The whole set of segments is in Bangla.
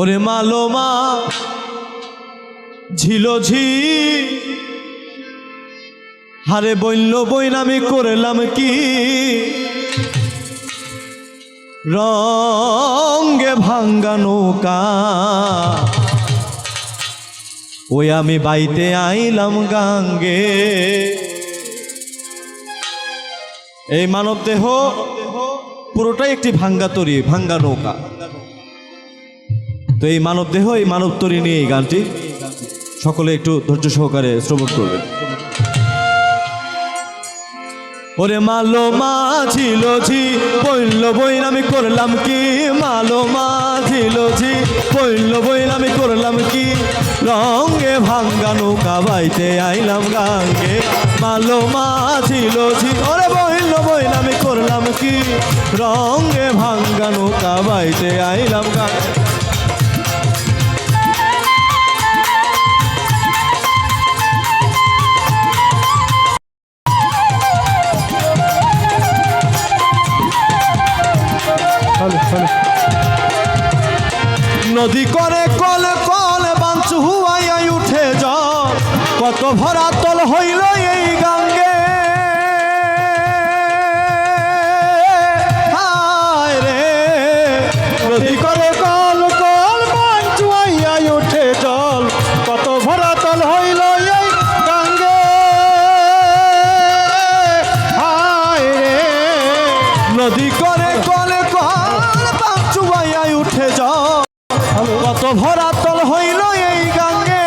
ওরে মালোমা ঝিলঝি হারে বইল বইন আমি করলাম কি রঙে ভাঙ্গা নৌকা ওই আমি বাইতে আইলাম গাঙ্গে। এই মানব দেহ পুরোটাই একটি ভাঙ্গা তরী, ভাঙ্গা নৌকা। তো এই মানব দেহ, এই মানব তরী নিয়ে এই গানটি সকলে একটু ধৈর্য সহকারে শ্রবণ করবেন। ওরে মালোমা ঝিলঝি বইল বইন আমি করলাম কি, মালোমা ঝিলঝি বইল বইন আমি করলাম কি রঙে ভাঙ্গা নৌকা বাইতে আইলাম গাঙ্গে। মালোমা ঝিলঝি ওরে বইল বইন আমি করলাম কি রঙে ভাঙ্গা নৌকা বাইতে আইলাম গাঙ্গে। নদী করে কল কল বাঞ্চু হুয়াইয়া উঠে জল, কত ভরা তল হইল এই গাঙ্গে। হায় রে নদী করে কল কল বাঞ্চু হুয়াইয়া উঠে জল, কত ভরা তল হইল এই গাঙ্গে। হায় রে নদী করে কল কল বাঞ্চু হুয়াইয়া উঠে জল, কত ভরা তল হইল এই গাঙ্গে।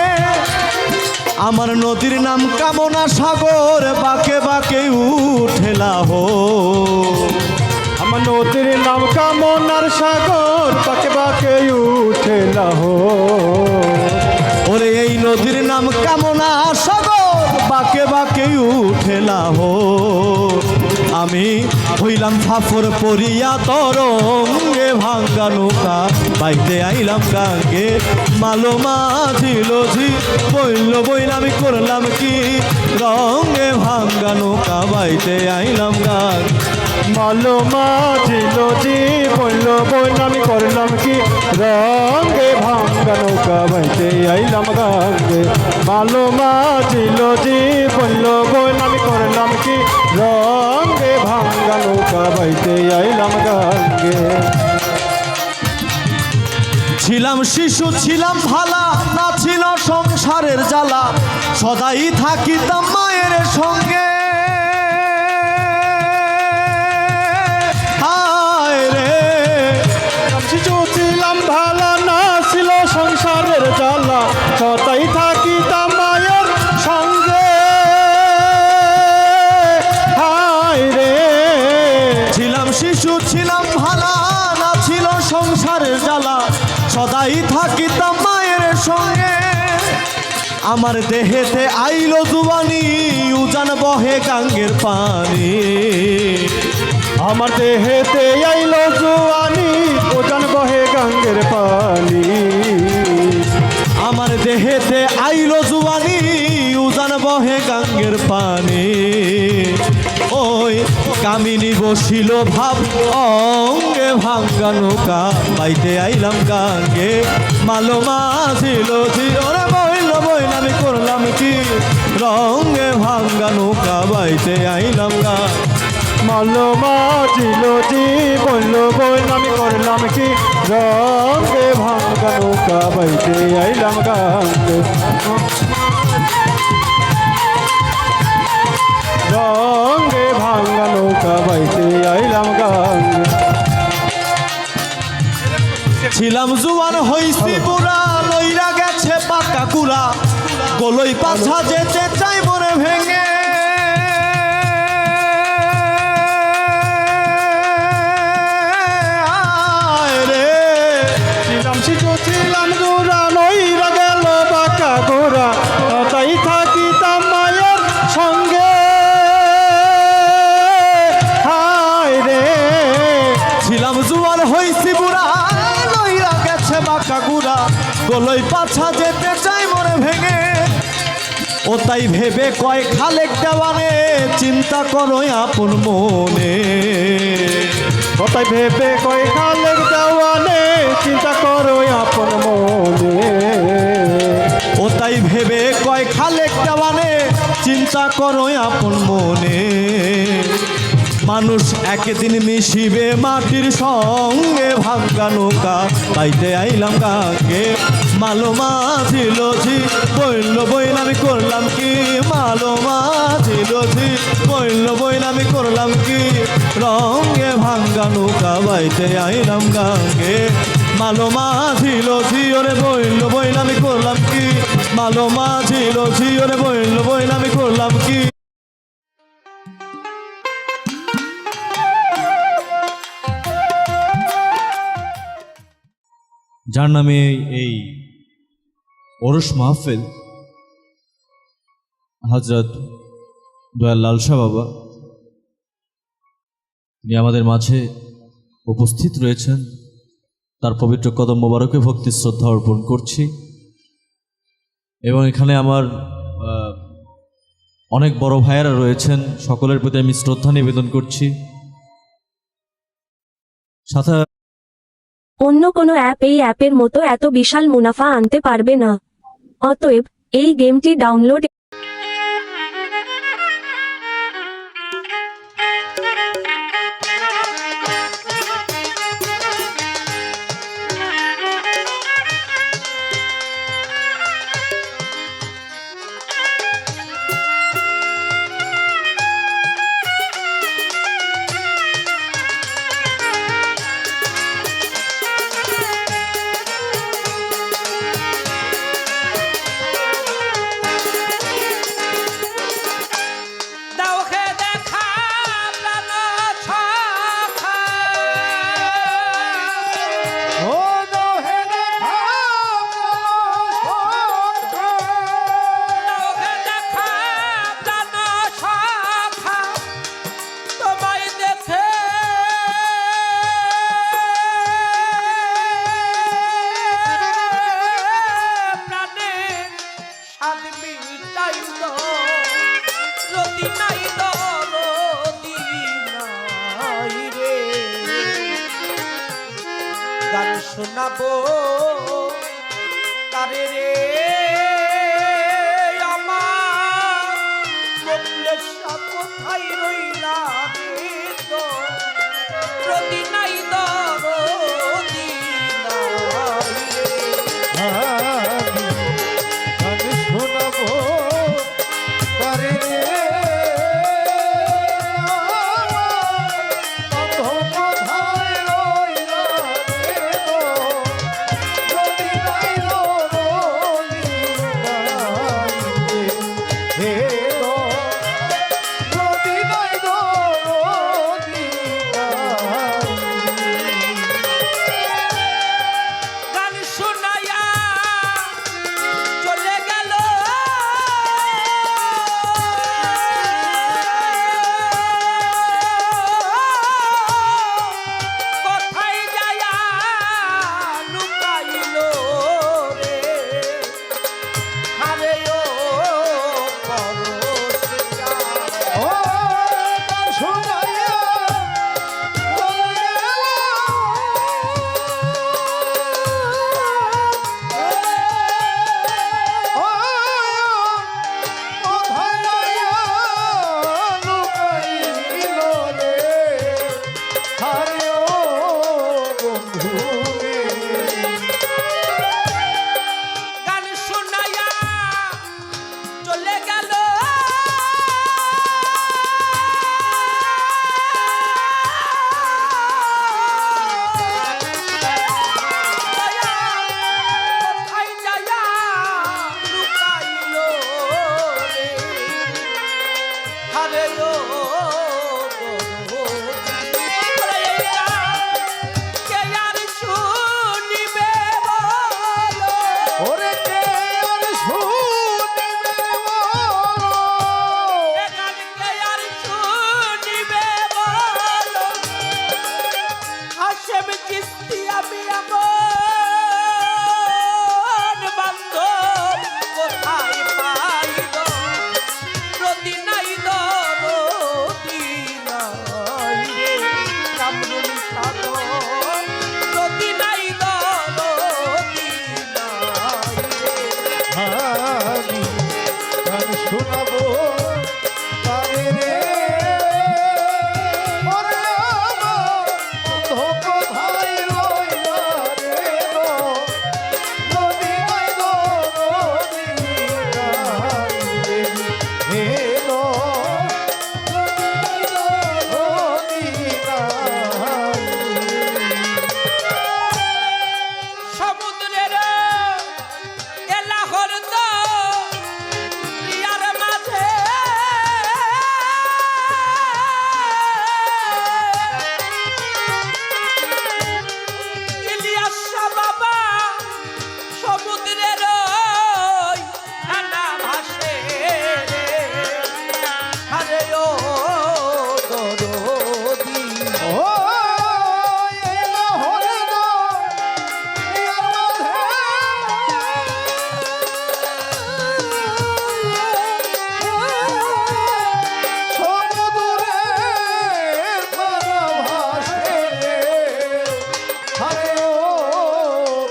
আমার নদীর নাম কামনা সাগর, বাঁকে বাঁকে উঠে লাহোর। আমার নদীর নাম কামনার সাগর, বাঁকে বাঁকে উঠে লাহোর। ওরে এই নদীর নাম কামনা সাগর, বাঁকে বাঁকে উঠে লাহোর। আমি হইলাম ফাফর পরিয়া তরঙ্গে ভাঙ্গা নৌকা বাইতে আইলাম গাঙ্গে। মালোমা ঝিলঝি বইল বইন আমি করলাম কি রঙে ভাঙ্গা নৌকা বাইতে আইলাম গাঙ্গে। মালোমা ঝিলঝি বইল বইন আমি করলাম কি রঙে ভাঙ্গা নৌকা বাইতে আইলাম গাঙ্গে। মালোমা ঝিলঝি বইল বইন আমি করলাম কি রঙে ভাঙ্গা নৌকা বাইতে আইলাম গাঙ্গে। ছিলাম শিশু ছিলাম ভালা, না ছিল সংসারের জ্বালা, সদাই থাকিতাম মায়ের সঙ্গে। হায় রে শিশু ছিলাম ভালা, না ছিল সংসারের জ্বালা, সদাই থাকিতাম মায়ের সঙ্গে। হায় রে ছিলাম শিশু ছিলাম ভালা, না ছিল সংসারের জ্বালা, সদাই থাকিতাম মায়ের সঙ্গে। আমার দেহেতে আইলো জুবানি, উজান বহে গাঙ্গের পানি। আমার দেহেতে আইলো জোয়ানি, উজান বহে গাঙ্গের পানি। আমার দেহেতে আইলো জুবানি, উজান বহে গাঙ্গের পানি। ওই কামিনী বসিল ভাব অঙ্গে ভাঙ্গা নৌকা বাইতে আইলাম গাঙ্গে। মালোমা ঝিলঝি ওরে বইল বইন আমি করলাম কি রঙে ভাঙ্গা নৌকা বাইতে আইলাম গাঙ্গে। মালোমা ঝিলঝি বইল বইন আমি করলাম কি রঙে ভাঙ্গা নৌকা বাইতে আইলাম গাঙ্গে। রঙে ভাঙ্গা নৌকা বাইতে আইলাম গাঙ্গে। ছিলাম জুয়ান হইছি বুড়া, লইরা গেছে পাকা কুড়া, গলই পাছা যেতে চাই মনে ভেঙে। ছিলাম শিশু ছিলাম গোরা, লইরা গেল বাঁকা গোরা, তাই থাকিতাম মায়ের সঙ্গে। হায় রে ছিলাম জুয়ান হইছি বুড়া, লইরা গেছে বাঁকা কুড়া, গলই পাছা যেতে চাই মনে ভেঙে। ও তাই ভেবে কয় খালেক দেওয়ানে, চিন্তা করো আপন মনে। কথায় ভেবে কয় খালেক দেওয়ানে চিন্তা করো আপন করো আপন মনে। মানুষ একদিন মিশিবে মাটির সঙ্গে, ভাঙ্গা নৌকা পাইতে আইলাম গাঙ্গে। মালো মাঝি লঝি বইল বইল আমি করলাম কি, মালো মাঝি লঝি বইল বইল আমি করলাম কি, রঙে ভাঙ্গা নৌকা বাইতে আইলাম গাঙ্গে। মালো মাঝি লঝি ওরে বইল বইল আমি করলাম কি, মালো মাঝি লঝি ওরে বইল বইল আমি করলাম কি। যার নামে এই ওরস মাহফিল, হযরত দয়াল লালসা বাবা তিনি আমাদের মাঝে উপস্থিত রয়েছেন। তার পবিত্র কদম মোবারকে ভক্তি শ্রদ্ধা অর্পণ করছি। এবং এখানে আমার অনেক বড় ভাইয়েরা রয়েছেন, সকলের প্রতি আমি শ্রদ্ধা নিবেদন করছি। সাথে অন্য কোনো অ্যাপ এই অ্যাপের মতো এত বিশাল মুনাফা আনতে পারবে না। অতএব এই গেমটি ডাউনলোড গান শোনাবো তারে রে আমার কমলেশা কোথায় রইলা রে তো রতি নাই দরদি গান শোনাবো তারে রে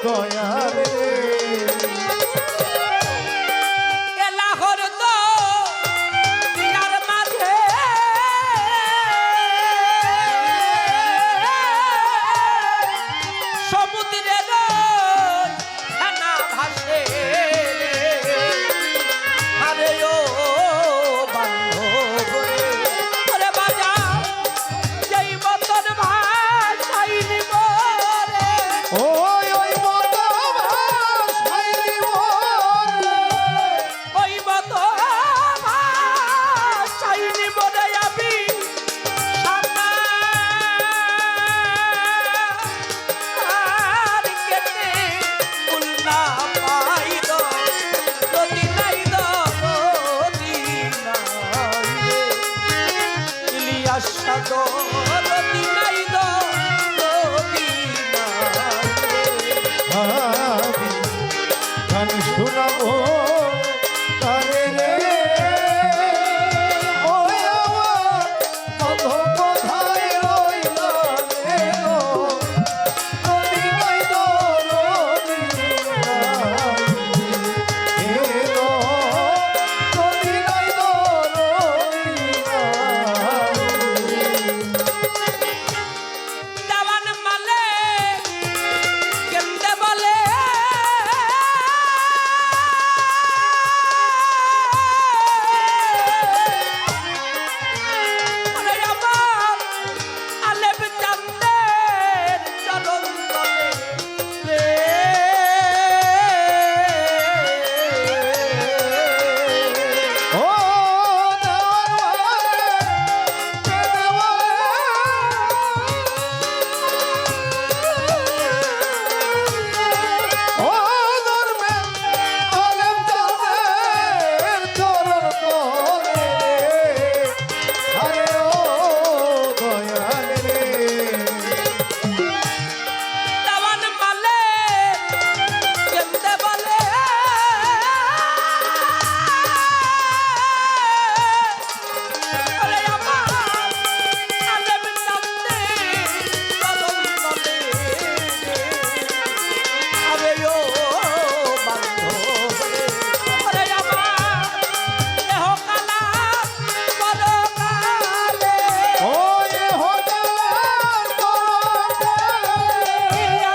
দয়াল রে এলাহর তো ইয়ার মাঝে সমুদ্রের ফেনা ভাসে আরে ও বান্ধব রে ওরে বাজা যেই মতন ভাষাই নিব রে ওই ওই মতো ভাসাইলি মোরে ওই মত ভাষাই নিব রে আমি সামার কেটে ফুল না পাই দো যদি নাই দো যদি নাই রে ইলিয়াস সাদো যদি নাই দো যদি নাই রে আমি গান শোনাবো তারে রে ওই আমার বন্ধু কোথায় রইল রে গো নদী নাই তো নদী নাই হে গো নদী নাই তো নদী নাই দেওয়ান মালে কেন্দে বলে আরে আমার আলেপ চাঁদের চরণ তলে রে ও দেওয়ারে ও ধর্মে আলেম চাঁদের চরণ তলে আরে ও দয়াল রে দেওয়ান মালে কেন্দে বলে আরে আমার আলেপ চাঁদের চরণ তলে আরে ও বান্ধব রে আরে আমার দেহ কালা পরকালে ওই হোদার তরফে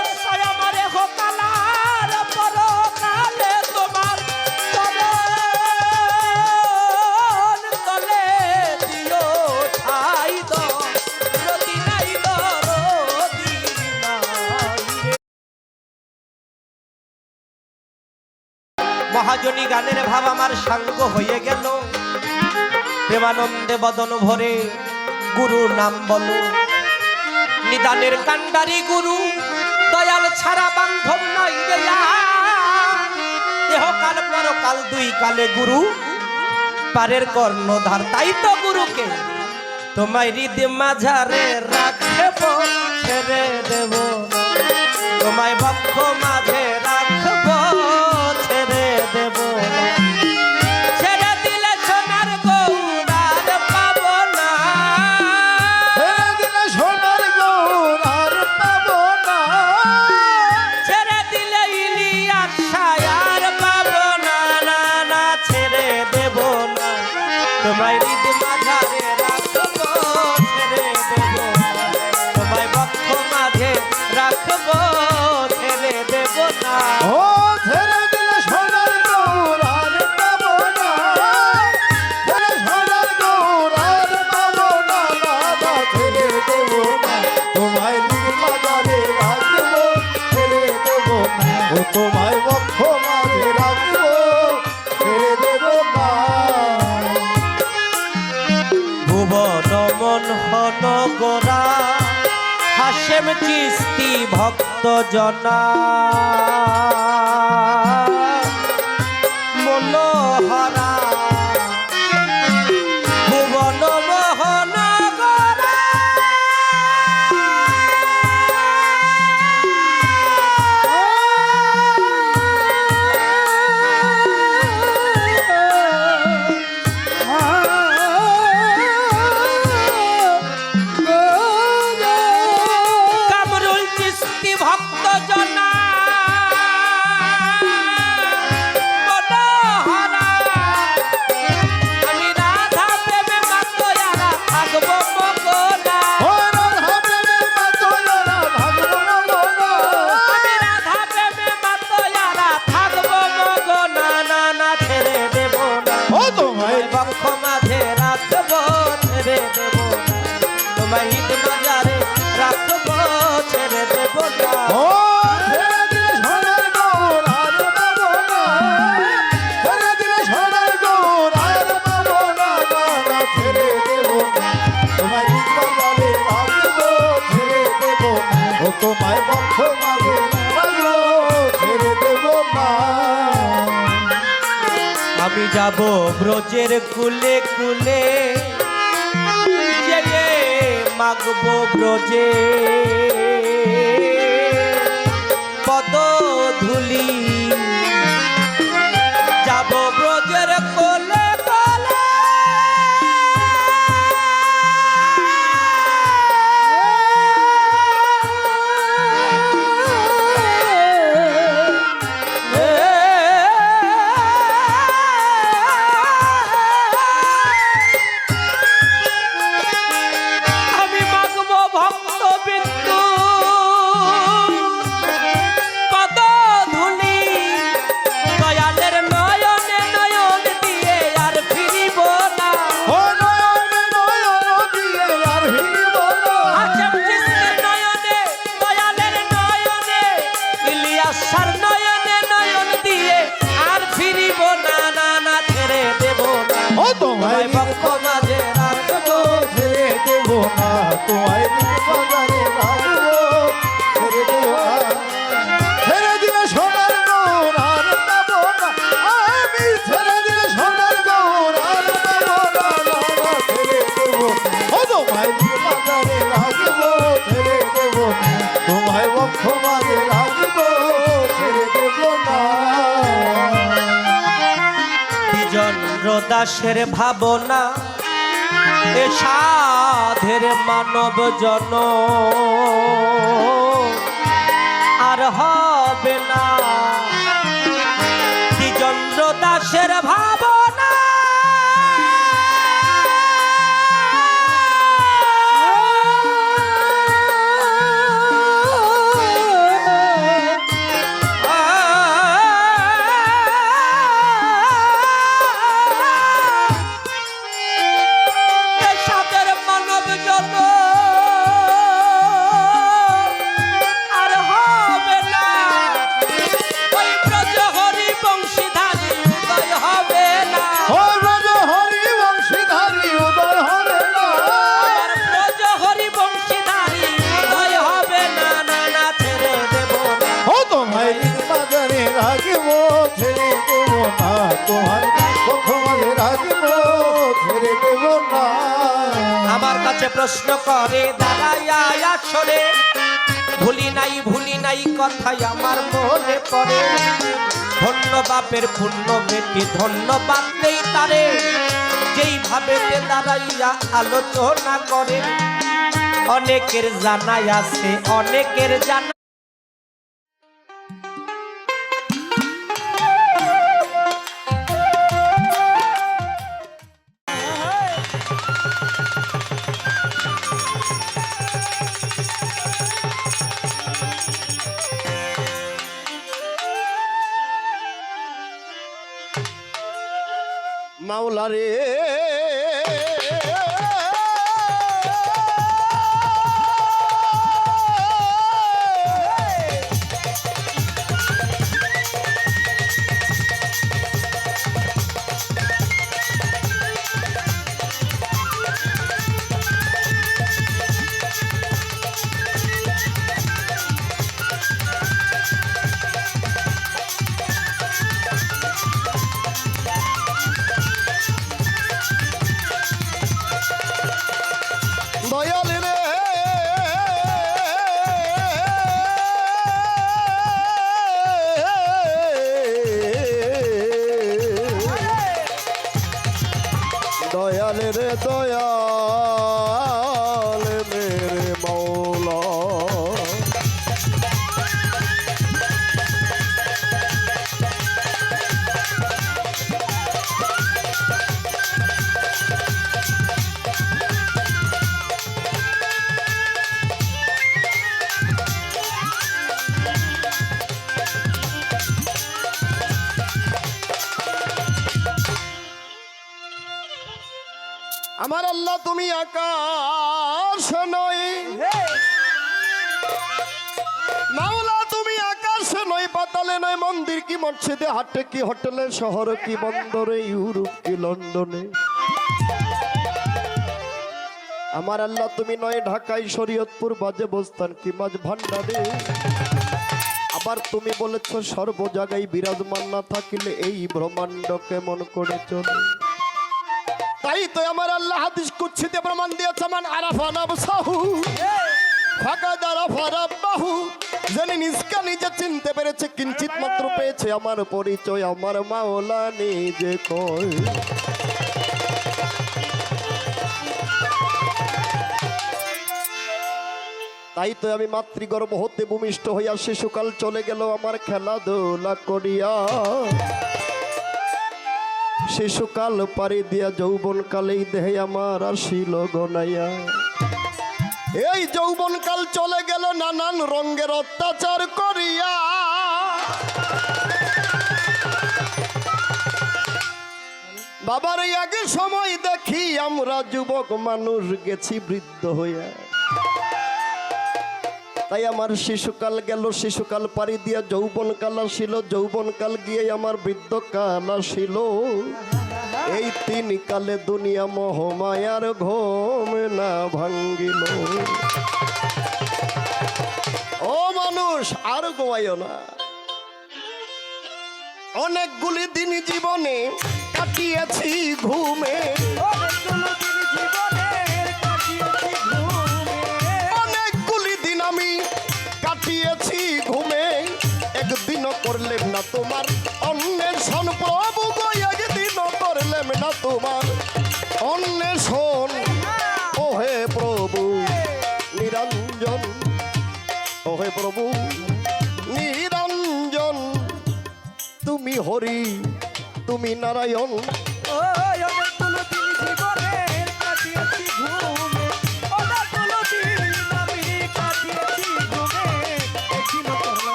আশায় আমার দেহ কালার পরকালে তোমার চরণ তলে দিও ঠাই দো রতি নাই দো রতি নাই রে। মহাজনী গানের ভাব আমার সাঙ্গ হয়ে গেল প্রেমানন্দে বদন ভরে গুরু নাম বলো নিদানের কান্ডারি গুরু দয়াল ছাড়া বান্ধব নাই রে দেহ কাল পরকাল দুই কালে গুরু পারের কর্ণধার তাই তো গুরুকে তোমায় হৃদ মাঝারে রাখব ছেড়ে দেব না তোমায় বক্ষ মাঝে রাখব ছেড়ে দেব না ছেড়ে দিলে সোনার গৌরার পাবো না ছেড়ে দিলে সোনার গৌর আর পাবো না ছেড়ে দিলে ইলিয়াস আর পাবো না না না ছেড়ে দেব না তোমায় হৃদ মাঝারে রাখবো ছেড়ে দেব না তোমায় বক্ষ মাঝে রাখবো ছেড়ে দেব না ও ছেড়ে দিলে সোনার গৌর আর পাবো না ছেড়ে সোনার গৌর আর পাবো না দাদা ছেড়ে দেবো না তোমায় নির্মাদারে রাখবো ছেড়ে দেবো না ও তোমায় বক্ষ মাঝে রাখবো ছেড়ে দেবো না ভুবন মন গোরা হাসেম চিস্তি ভক্ত জনা মনোহরা ভুবন মোহন গোরা কামরুল চিস্তি ভক্ত জনা না। আমি যাব ব্রজের কুলে কুলে যেয়ে মাগবো ব্রজে পদ ধুলি যাব ব্রজের কোলে কোলে আমি মাগবো ভক্ত বিন্দু পদ ধুলি দয়ালের নয়নে নয়ন দিয়ে আর ফিরিব না ও নয়নে নয়ন দিয়ে আর ফিরিব না। আজম কৃষ্ণের নয়নে দয়ালের নয়নে ইলিয়াসার নয়নে নয়ন দিয়ে আর ফিরিব না না না ছেড়ে দেব না ও তোমায় ভক্ত মাঝে রাখবো ছেড়ে দেব না, তোমায় বাজারে রাখবো ছেড়ে দেব না। ছেড়ে দিলে সোনার গৌর আর পাবো না, আমি ছেড়ে দিলে সোনার গৌর আর পাবো না, না, না, ছেড়ে দেব ও তোমায় বাজারে রাখবো ছেড়ে দেব না, তোমায় বক্ষ মাঝে রাখবো ছেড়ে দেব না। দ্বিজেন্দ্র দাসের ভাবনা এ সাধের মানব জন আর হবে না দ্বিজেন্দ্র দাসের ভাবনা সাধের মানব জন আর হবে না ওই ব্রজ হরি বংশীধারী উদয় হবে না ও ব্রজ হরি বংশীধারী উদয় হবে না, আমার ব্রজ হরি বংশীধারী উদয় হবে না না না ছেড়ে দেব না ও তোমায় বাজারে রাখবো ছেড়ে দেব না, তোমার পক্ষ মাঝে রাখবো ছেড়ে দেব না। আমার কাছে প্রশ্ন করে দাঁড়াইয়া আসরে ভুলি নাই কথাই আমার মনে পড়ে ধন্য বাপের পুণ্য বেটি ধন্যবাদ নেই তারে যেইভাবে দাঁড়াইয়া আলোচনা করে অনেকের জানাই আছে অনেকের জানা মাওলা রে দয়াল রে দয়াল রে দয়াল মেরে মৌলা আমার আল্লাহ তুমি আকাশ নয় মাওলা তুমি আকাশ নয় পাতালে নয় মন্দির কি মসজিদে হাটে কি হোটেলে শহর কি বন্দরে ইউরোপ কি লন্ডনে আমার আল্লাহ তুমি নয় ঢাকায় শরীয়তপুর বাজে বস্তান কি মাঝ ভান্ডারে আবার তুমি বলেছ সর্ব জায়গায় বিরাজমান না থাকিলে এই ব্রহ্মাণ্ড কেমন করে চলে। তাই তো আমার আল্লাহ হাদিস কুদসিতে প্রমাণ দিয়েছে, মান আরাফা নাফসাহু ফাকাদ আরাফা রাব্বাহু। যিনি নিজকে নিজে চিনতে পেরেছে, কিঞ্চিত মাত্র পেয়েছে আমার পরিচয়, আমার মাওলা নিজে কয়। তাই তো আমি মাতৃগর্ভ হতে ভূমিষ্ঠ হইয়া শিশুকাল চলে গেল আমার খেলাধুলা করিয়া। শিশুকাল পারি দিয়া যৌবন কালেই দেহে আমার আসিল গনাইয়া। এই যৌবন কাল চলে গেল নানান রঙের অত্যাচার করিয়া। বাবার এই আগে সময় দেখি আমরা যুবক মানুষ গেছি বৃদ্ধ হইয়া। তাই আমার শিশুকাল গেল, শিশুকাল পারি দিয়া যৌবনকাল আসিল, যৌবনকাল গিয়ে আমার বৃদ্ধকাল আসিল। এই তিন কালে দুনিয়া মোহমায়ার ঘুম না ভাঙ্গিল। ও মানুষ আর ঘুমাইও না। অনেকগুলি দিন জীবনে কাটিয়েছি ঘুমে, অনেকগুলি দিন আমি কাটিয়েছি ঘুমে। একদিনও করলেন না তোমার অন্বেষণ প্রভু গো, একদিনও করলেন না তোমার অন্বেষণ। ও হে প্রভু নিরঞ্জন, ও হে প্রভু নিরঞ্জন, তুমি হরি তুমি নারায়ণ।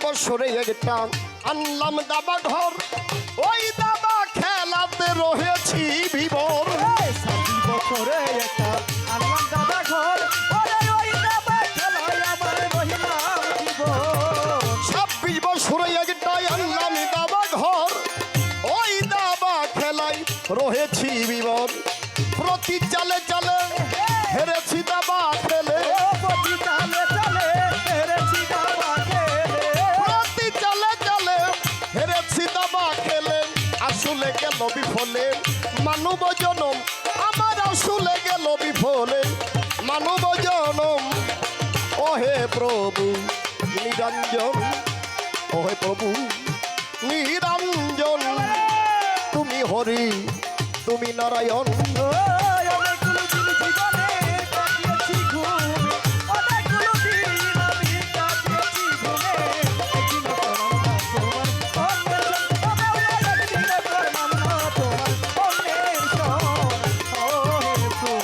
বছরে একটা আনলাম দাবা ঘর, ওই দাবা খেলাতে রয়েছি বিভোর। 26 বছরে একটা আনলাম দাবা ঘর, ওই দাবা খেলায় আমার রহিলাম জীবন। 26 বছরে একটা আনলাম দাবা ঘর, ওই দাবা খেলায় রয়েছি বিভোর। প্রতি চালে চালে হেরেছি দাবা খেলে, প্রতি চালে চালে হেরেছি দাবা খেলে, প্রতি চালে চালে হেরেছি দাবা খেলে। আসলে গেল বিফলে মানব জনম আমার, আসলে গেল বিফলে মানব জনম। ও হে প্রভু নিরঞ্জন, ও হে প্রভু নিরঞ্জন, তুমি হরি তুমি নারায়ণ। অনেকগুলো দিন জীবনে কাটিয়েছি ঘুমে, অনেকগুলো দিন আমি কাটিয়েছি ঘুমে। একদিন করলাম না তোমার অন্বেষণ, একদিন করলাম না তোমার অন্বেষণ। ও হে প্রভু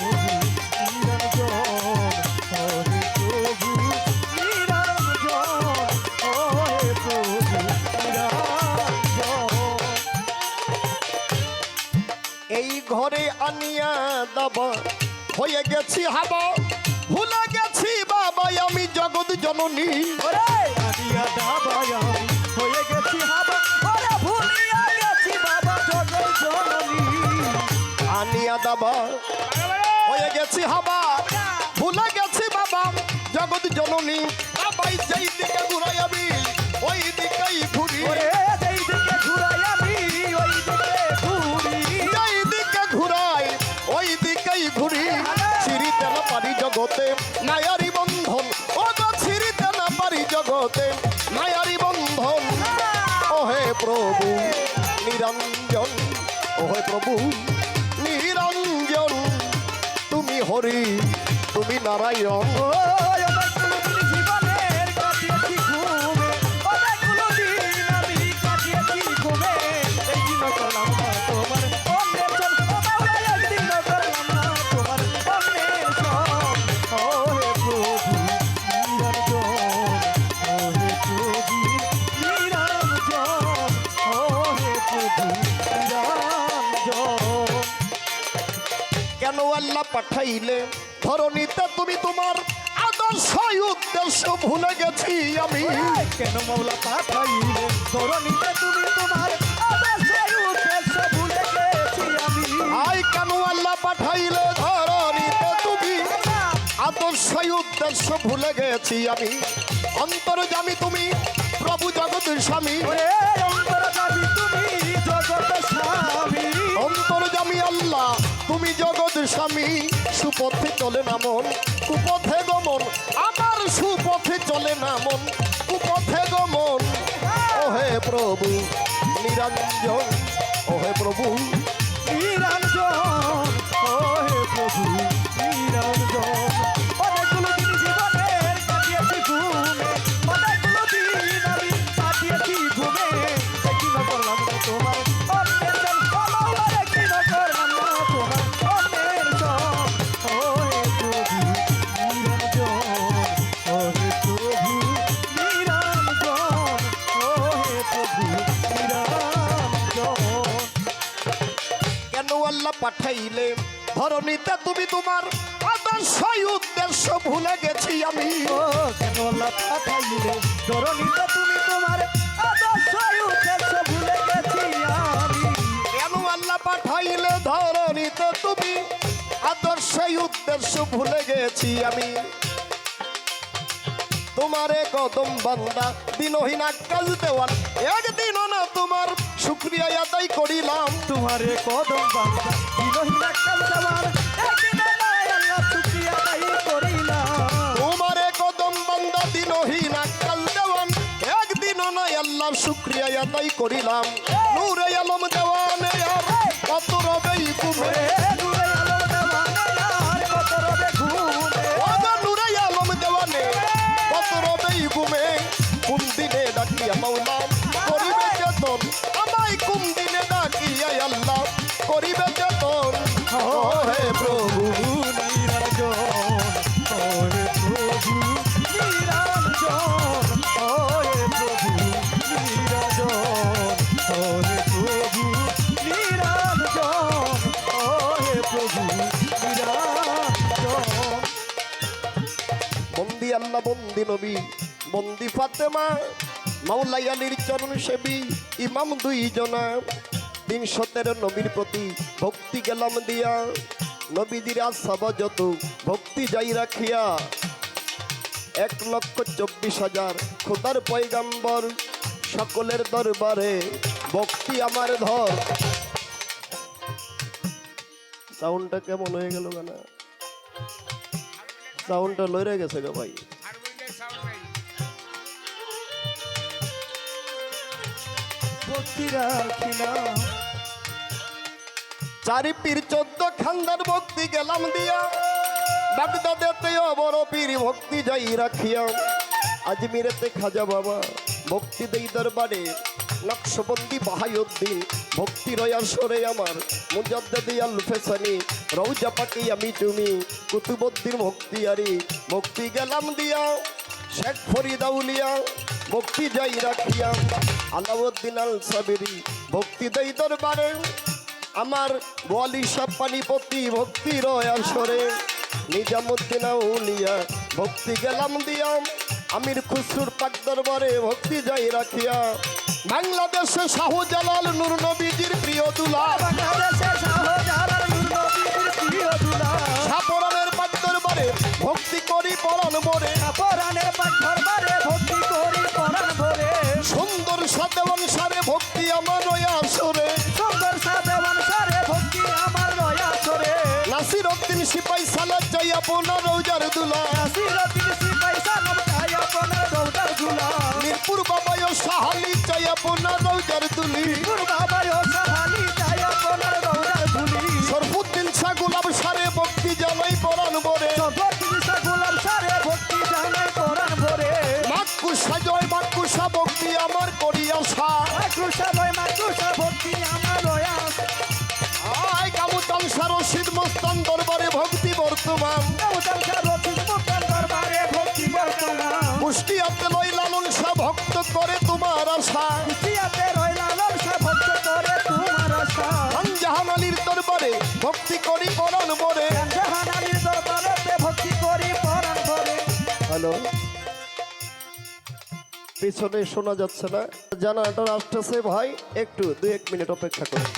নিরঞ্জন, ও হে প্রভু নিরঞ্জন, ও হে প্রভু নিরঞ্জন। এই ঘরে আনিয়া দাবা হয়ে গেছি হাবা, ভুলে গেছি বাবা আমি জগৎ জননী। ওরে আনিয়া দাবায় আমি হয়ে গেছি হাবা, ওরে ভুলিয়া গেছি বাবা জগৎ জননী। আনিয়া দাবা হয়ে গেছি হাবা, ভুলে গেছি বাবা জগৎ জননী। বাবাই যেই দিকে ঘুরাই আমি ওই দিকেই ঘুরি, ওরে যেই দিকে ঘুরাই আমি ওই দিকে ঘুরি, যেই দিকে ঘুরাই ওই দিকেই ঘুরি। ছিড়িতে না পারি জগতে মায়ারি বন্ধন, ও গো ছিড়িতে না পারি জগতে মায়ারি বন্ধন। ও হে প্রভু নিরঞ্জন, ও হে প্রভু নিরঞ্জন, তুমি হরি তুমি নারায়ণ। অনেকগুলো দিন জীবনের কাটিয়েছি ঘুমে, অনেকগুলো দিন আমি কাটিয়েছি ঘুমে। একদিন করলাম না তোমার অন্বেষণ, একদিন করলাম না তোমার অন্বেষণ। ও হে প্রভু নিরঞ্জন, ও হে প্রভু নিরঞ্জন, ও হে প্রভু নিরঞ্জন। কেন আল্লাহ পাঠাই পাঠাইলে ধরণীতে তুমি তোমার আদর্শ উদ্দেশ্য ভুলে গেছি আমি। কেন মাওলা পাঠাইলে ধরণীতে তুমি তোমার আদর্শ উদ্দেশ্য ভুলে গেছি আমি। আই কেন আল্লাহ পাঠাইলে ধরণীতে তুমি আদর্শ উদ্দেশ্য ভুলে গেছি আমি। অন্তর্যামী তুমি প্রভু জগতের স্বামী, ওরে অন্তর্যামী তুমি জগতের স্বামী। অন্তর্যামী আল্লাহ তুমি জগতের স্বামী। সুপথে চলে না মন কুপথে গমন, আমার সুপথে চলে না মন কুপথে গমন। ওহে প্রভু নিরঞ্জন, ওহে প্রভু নিরঞ্জন, ও হে প্রভু নিরঞ্জন। অনেকগুলো দিন জীবনের কাটিয়েছি ঘুমে, অনেকগুলো দিন আমি কাটিয়েছি ঘুমে। কি না করলাম না তোমার অন্যের জন, আমার কি না করলাম না তোমার অন্যের জন। ও হে প্রভু নিরঞ্জন, ও হে প্রভু নিরঞ্জন, ও হে প্রভু নিরঞ্জন। কেন আল্লাহ পাঠাইলে ধরণীতে তুমি তোমার আদর্শ উদ্দেশ্য ভুলে গেছি আমি। ও কেন আল্লাহ পাঠাইলে ধরণীতে তুমি তোমার আদর্শ উদ্দেশ্য ভুলে গেছি আমি। কেন আল্লাহ পাঠাইলে ধরণীতে তুমি আদর্শ উদ্দেশ্য ভুলে গেছি আমি। তোমারে কদম বান্দা দিনহীন আক্কাল দেওয়ান, একদিনও না তোমার শুকরিয়া আদায় করিলাম। তোমারে কদম বান্দা দিনহীন আক্কাল দেওয়ান, একদিন আল্লাহ শুকরিয়া আদায় করিলাম। তোমারে কদম বান্দা দিনহীন আক্কাল দেওয়ান, একদিনও নয় আল্লাহ শুকরিয়া আদায় করিলাম। নূরে আলম দেওয়ানে আর কত রবেই কুমে, নূরে আলম দেওয়ানে আর কত রবে ঘুমে। ওগো নূরে আলম দেওয়ানে কত রবেই ঘুমে। কোন দিনে ডাকিয়া মাওলা করিবে যতন, আমায় কোন দিনে ডাকিয়া আল্লাহ করিবে যতন। ও হে প্রভু নিরঞ্জন, ও হে প্রভু নিরঞ্জন, ও হে প্রভু নিরঞ্জন, ও হে প্রভু নিরঞ্জন, ও হে প্রভু নিরঞ্জন। বন্দি আল্লাহ বন্দি নবী বন্দি ফাতেমা, মাওলাই আলীর চরণ সেবী ইমাম দুইজনা। 313 নবীর প্রতি ভক্তি গেলাম দিয়া, নবীদের আশাবা যত ভক্তি যাই রাখিয়া। 1,24,000 খোদার পয়গাম্বর, সকলের দরবারে ভক্তি আমার ধর। সাউন্ডটা কেমন হয়ে গেল গানা? সাউন্ডটা লইরে গেছে গো ভাই। ভক্তি রাখিলাম, চারি পীর 14 খানদার ভক্তি গেলাম দিয়া, বাগদাদেতে বড় পীর ভক্তি যাই রাখিয়া। আজমিরেতে খাজা বাবা ভক্তি দেই দরবারে, নকশবন্দি বাহায়ুদ্দিন ভক্তি রয়া সরে আমার। মুজাদ্দেদি আল ফেসানি রৌজা পাকি আমি তুমি, কুতুবুদ্দিন ভক্তিয়ারি ভক্তি গেলাম দিয়া। শেখ ফরিদ আউলিয়া ভক্তি যাই রাখিয়া, আলাউদ্দিন আল সাবেরি ভক্তি দেই দরবারে আমার। ওয়ালি শাহ পানিপতি ভক্তি রয়া সরে, নিজামুদ্দিন আউলিয়া ভক্তি গেলাম দিয়া। আমির খুসরুর পাক দরবারে ভক্তি যাই রাখিয়া। বাংলাদেশে শাহজালাল নূর নবীজির প্রিয় দুলাল, বাংলাদেশে শাহজালাল নূর নবীর প্রিয় দুলাল। সাপরানের পাক দরবারে ভক্তি করি পরাণ ভরে, পরাণের পাক দরবারে ভক্তি করি পরাণ ভরে। সুন্দর সাদেওয়ান সারে ভক্তি আমার রয়া সরে। সুন্দর সাদেওয়ান সারে ভক্তি আমার রয়া সরে। নাসির উদ্দিন সিপাই সালাদ যাই আপনার রৌজার দুলা, নাসিরউদ্দিন সিপাই সালাম চাই আপনার রৌজার দুলা। মিরপুর বাবায় সাহালি চাই আপনার রৌজার দুলি, মিরপুর বাবায় সাহালি চাই আপনার রৌজার দুলি। সরফুদ্দিন শাহ গোলাপ সারে ভক্তি জানাই পরাণ ভরে। সরফুদ্দিন শাহ গোলাপ সারে ভক্তি জানাই পরাণ ভরে। মাকুসা জয় মাকুসা ভক্তি আমার করি আশা। মাকুসা ভয় মাকুসা ভক্তি আমার রয়া। আয় কামুতান সারসিদ মস্তান দরবারে ভক্তি বর্তমান। কামুতান সারসিদ মস্তান দরবারে ভক্তি বর্তমান। মুষ্টিয়াতে লই লালন শাহ ভক্ত করে তোমার আশা। মুষ্টিয়াতে রয় লালন শাহ ভক্ত করে তোমার আশা। জাহান আলীর দরবারে ভক্তি করি পরাণ ভরে। জাহান আলীর হ্যালো, পিছনে শোনা যাচ্ছে না, জানাটা আসতেছে ভাই, একটু 2-1 মিনিট অপেক্ষা করুন।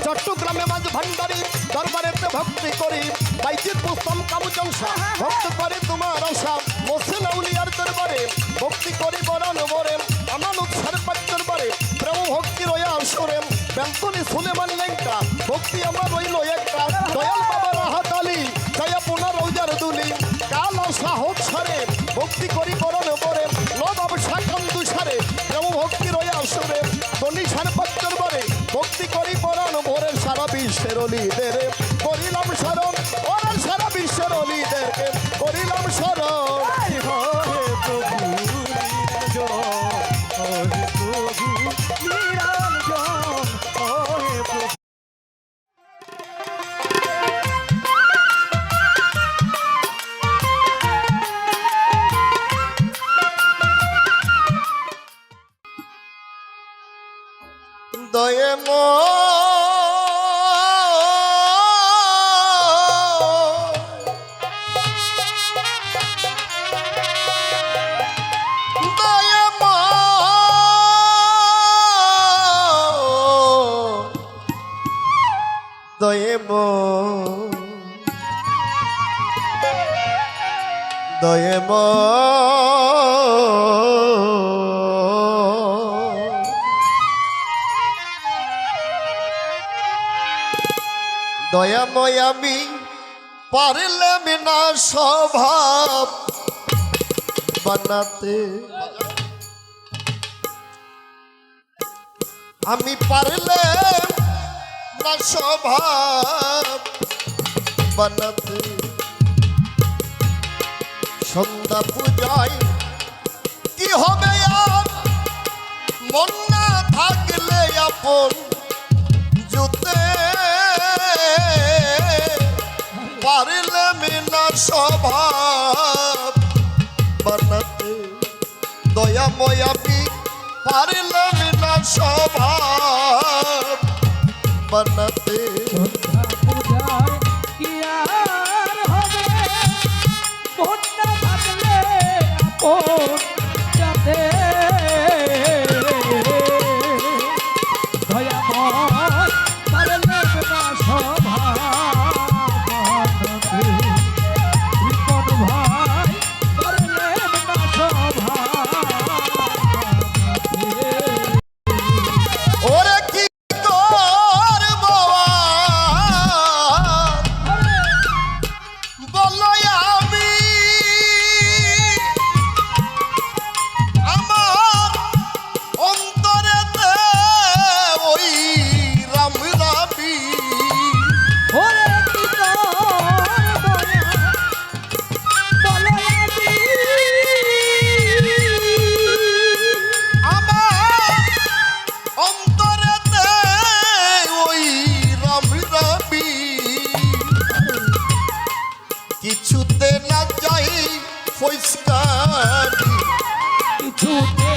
চট্টগ্রামে মাঝ ভান্ডারি দরবারেতে ভক্তি করি, বাইজিৎ বুঝতাম কাবু জলসা, ভক্ত করে তোমার আশা, মোসেন আউলিয়ার দরবারে ভক্তি করি বরণ বরে, আমার উৎসার পাচ্চর বারে প্রেম ভক্তি রয়া সুরে, বেলতলি সুলেমান লেঙ্কা ভক্তি আমার রইল একটা, দয়াল বাবা রাহাত আলী দয়া পুনর রৌজার দুলি, কাল আশা হোক সারে ভক্তি করি বরণ বরে, নবাব শাকান দুসারে প্রেম ভক্তি রয়া সুরে, দনি সার পাচ্চর বারে ভক্তি করি বরণ ভরে, সারা বিশ্বের অলিদের করিলাম স্মরণ, ওরা সারা বিশ্বের অলিদেরকে করিলাম স্মরণ। দয়ে দয়ে দয়ে দয়াময় আমি পারলাম না স্বভাব বানাতে, আমি পারলাম না স্বভাব বানাতে, সন্ধ্যা পূজায় কি হবে আর মন না থাকলে আপন জুতে, পারলাম না স্বভাব বানাতে, দয়াময় আমি পারলাম না স্বভাব বানাতে, ওরে কি করব বলো আমি, আমার অন্তরেতে ওই রাম রাবি, আমার অন্তরেতে ওই রাম রাবি, কিছুতে না যাই ফৈস্কারি, কিছুতে